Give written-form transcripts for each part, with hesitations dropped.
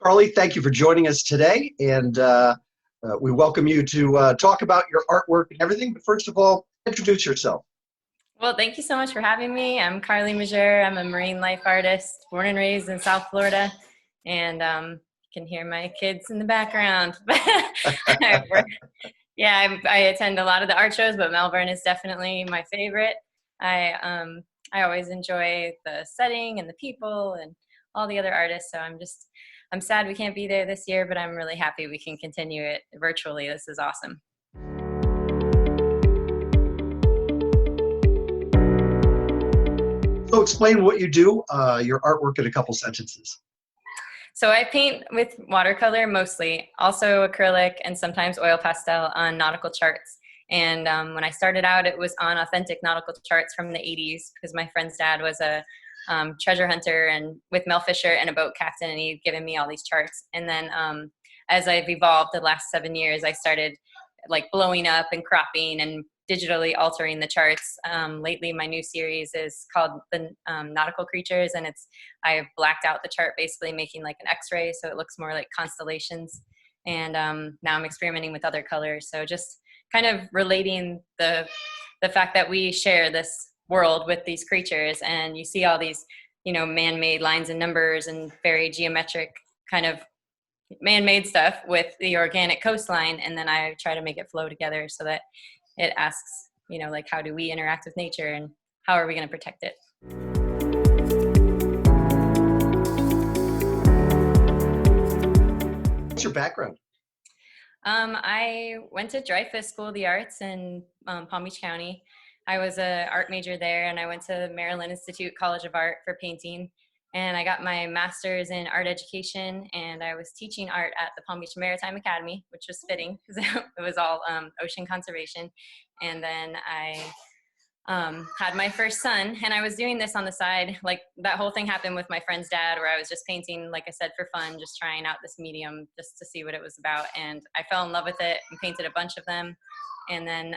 Carly, thank you for joining us today, and we welcome you to talk about your artwork and everything. But first of all, introduce yourself. Well, thank you so much for having me. I'm Carly Mejeur. I'm a marine life artist, born and raised in South Florida, and you can hear my kids in the background. I attend a lot of the art shows, but Melbourne is definitely my favorite. I always enjoy the setting and the people and all the other artists. So I'm sad we can't be there this year, but I'm really happy we can continue it virtually. This is awesome. So explain what you do, your artwork in a couple sentences. So I paint with watercolor mostly, also acrylic and sometimes oil pastel on nautical charts. And when I started out, it was on authentic nautical charts from the 80s because my friend's dad was a treasure hunter and with Mel Fisher and a boat captain, and he'd given me all these charts. And then as I've evolved the last 7 years, I started like blowing up and cropping and digitally altering the charts. Lately, my new series is called the Nautical Creatures, and I've blacked out the chart, basically making like an X-ray, so it looks more like constellations. And now I'm experimenting with other colors, so just kind of relating the fact that we share this world with these creatures, and you see all these, man-made lines and numbers and very geometric kind of man-made stuff with the organic coastline, and then I try to make it flow together so that it asks, like, how do we interact with nature and how are we going to protect it? What's your background? I went to Dreyfus School of the Arts in Palm Beach County. I was an art major there, and I went to Maryland Institute College of Art for painting. And I got my master's in art education, and I was teaching art at the Palm Beach Maritime Academy, which was fitting because it was all ocean conservation. And then I had my first son, and I was doing this on the side. Like, that whole thing happened with my friend's dad, where I was just painting, like I said, for fun, just trying out this medium just to see what it was about. And I fell in love with it and painted a bunch of them. And then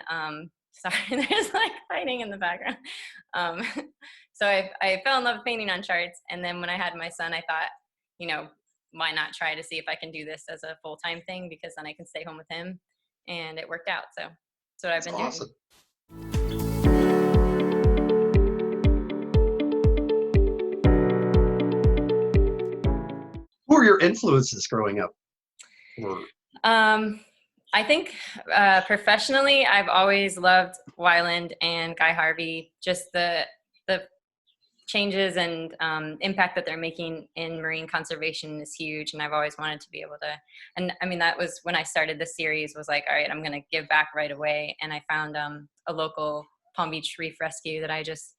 sorry, there's like fighting in the background. So I fell in love with painting on charts. And then when I had my son, I thought, why not try to see if I can do this as a full-time thing, because then I can stay home with him. And it worked out. So that's what I've been awesome. doing. Who are your influences growing up? I think professionally, I've always loved Weiland and Guy Harvey. Just the changes and impact that they're making in marine conservation is huge, and I've always wanted to be able to. And I mean, that was when I started the series. Was like, all right, I'm going to give back right away. And I found a local Palm Beach reef rescue that I just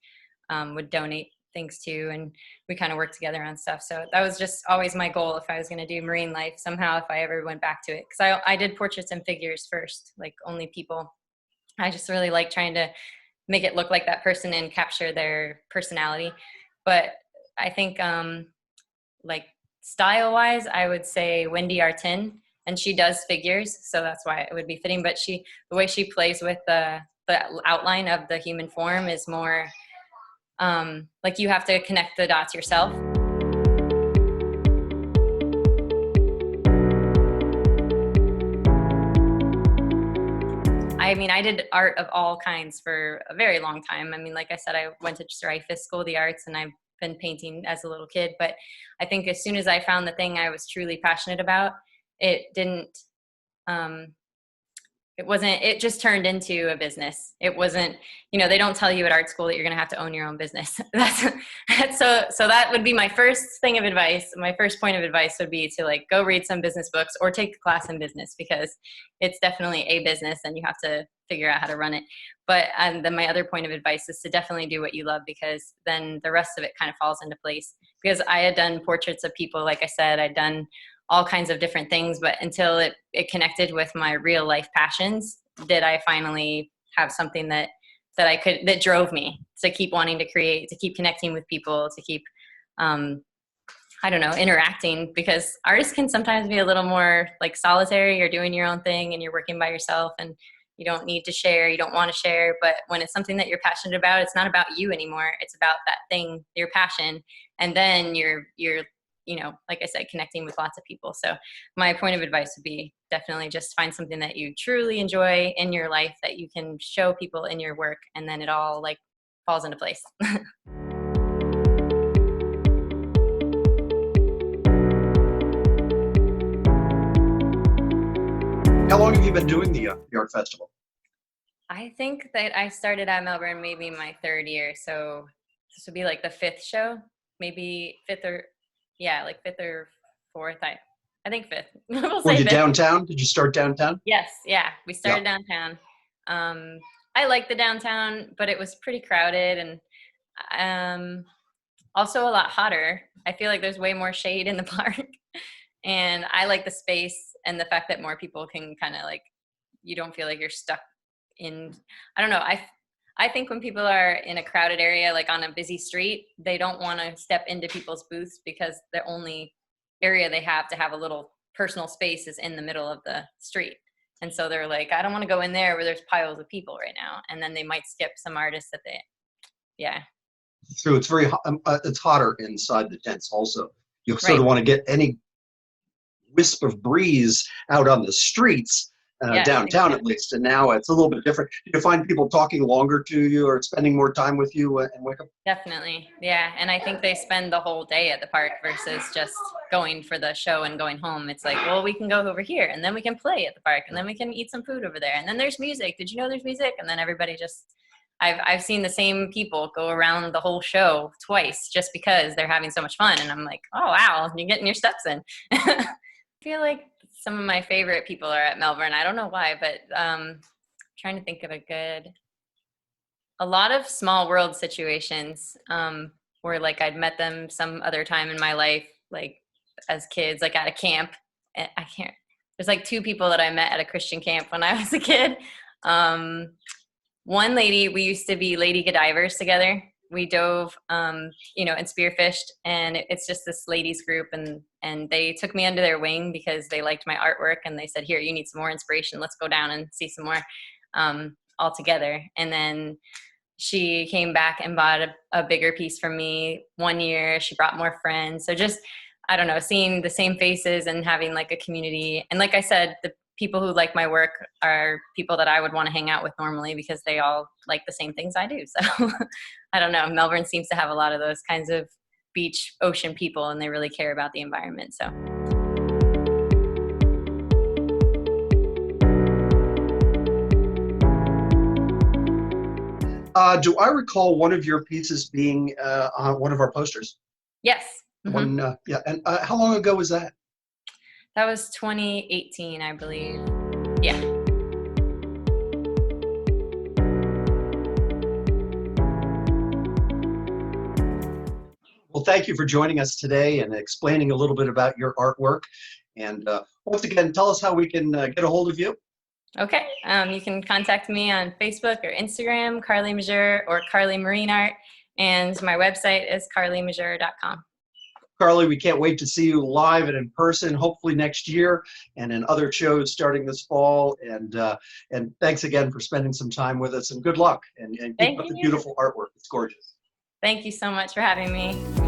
would donate things to, and we kind of worked together on stuff. So that was just always my goal if I was going to do marine life somehow, if I ever went back to it, because I did portraits and figures first, like only people. I just really like trying to make it look like that person and capture their personality. But I think like style wise, I would say Wendy Artin, and she does figures, so that's why it would be fitting. But the way she plays with the outline of the human form is more like you have to connect the dots yourself. I mean, I did art of all kinds for a very long time. I mean, like I said, I went to Dreyfus School of the Arts, and I've been painting as a little kid. But I think as soon as I found the thing I was truly passionate about, it just turned into a business. It wasn't, they don't tell you at art school that you're going to have to own your own business. So that would be my first thing of advice. My first point of advice would be to like go read some business books or take a class in business, because it's definitely a business and you have to figure out how to run it. But then my other point of advice is to definitely do what you love, because then the rest of it kind of falls into place. Because I had done portraits of people, like I said, I'd done all kinds of different things, but until it connected with my real life passions, did I finally have something that drove me to keep wanting to create, to keep connecting with people, to keep, interacting, because artists can sometimes be a little more like solitary. You're doing your own thing and you're working by yourself, and you don't need to share, you don't want to share. But when it's something that you're passionate about, it's not about you anymore. It's about that thing, your passion. And then you're like I said, connecting with lots of people. So my point of advice would be definitely just find something that you truly enjoy in your life that you can show people in your work, and then it all like falls into place. How long have you been doing the art festival? I think that I started at Melbourne maybe my third year. So this would be like the fifth show, maybe fifth or, yeah, like fifth or fourth. I think fifth. We'll Were say you fifth. downtown? Did you start downtown? Yes, yeah. We Yeah. started downtown. I like the downtown, but it was pretty crowded and also a lot hotter. I feel like there's way more shade in the park. And I like the space and the fact that more people can kind of like, you don't feel like you're stuck in, I don't know. I think when people are in a crowded area, like on a busy street, they don't want to step into people's booths because the only area they have to have a little personal space is in the middle of the street. And so they're like, I don't want to go in there where there's piles of people right now. And then they might skip some artists that yeah. True. It's it's hotter inside the tents also. You sort Right. of want to get any wisp of breeze out on the streets, Yes, downtown at exactly. least. And now it's a little bit different. Do you find people talking longer to you or spending more time with you in Wickham? Definitely. Yeah. And I think they spend the whole day at the park versus just going for the show and going home. It's like, well, we can go over here and then we can play at the park and then we can eat some food over there. And then there's music. Did you know there's music? And then everybody just, I've seen the same people go around the whole show twice just because they're having so much fun. And I'm like, oh, wow, you're getting your steps in. I feel like some of my favorite people are at Melbourne. I don't know why, but trying to think of a lot of small world situations where like I'd met them some other time in my life, like as kids, like at a camp. I can't, there's like two people that I met at a Christian camp when I was a kid. One lady, we used to be lady gadivers together. We dove, and spearfished, and it's just this ladies group, and they took me under their wing because they liked my artwork, and they said, "Here, you need some more inspiration. Let's go down and see some more all together." And then she came back and bought a bigger piece from me one year. She brought more friends. So just, I don't know, seeing the same faces and having like a community. And like I said, the people who like my work are people that I would want to hang out with normally because they all like the same things I do. So I don't know. Melbourne seems to have a lot of those kinds of beach, ocean people, and they really care about the environment. So. Do I recall one of your pieces being on one of our posters? Yes. Mm-hmm. One, yeah. And how long ago was that? That was 2018, I believe. Yeah. Well, thank you for joining us today and explaining a little bit about your artwork. And once again, tell us how we can get a hold of you. Okay. You can contact me on Facebook or Instagram, Carly Mejeur or Carly Marine Art. And my website is carlymejeur.com. Carly, we can't wait to see you live and in person, hopefully next year, and in other shows starting this fall. And thanks again for spending some time with us, and good luck. And keep up the beautiful artwork. It's gorgeous. Thank you so much for having me.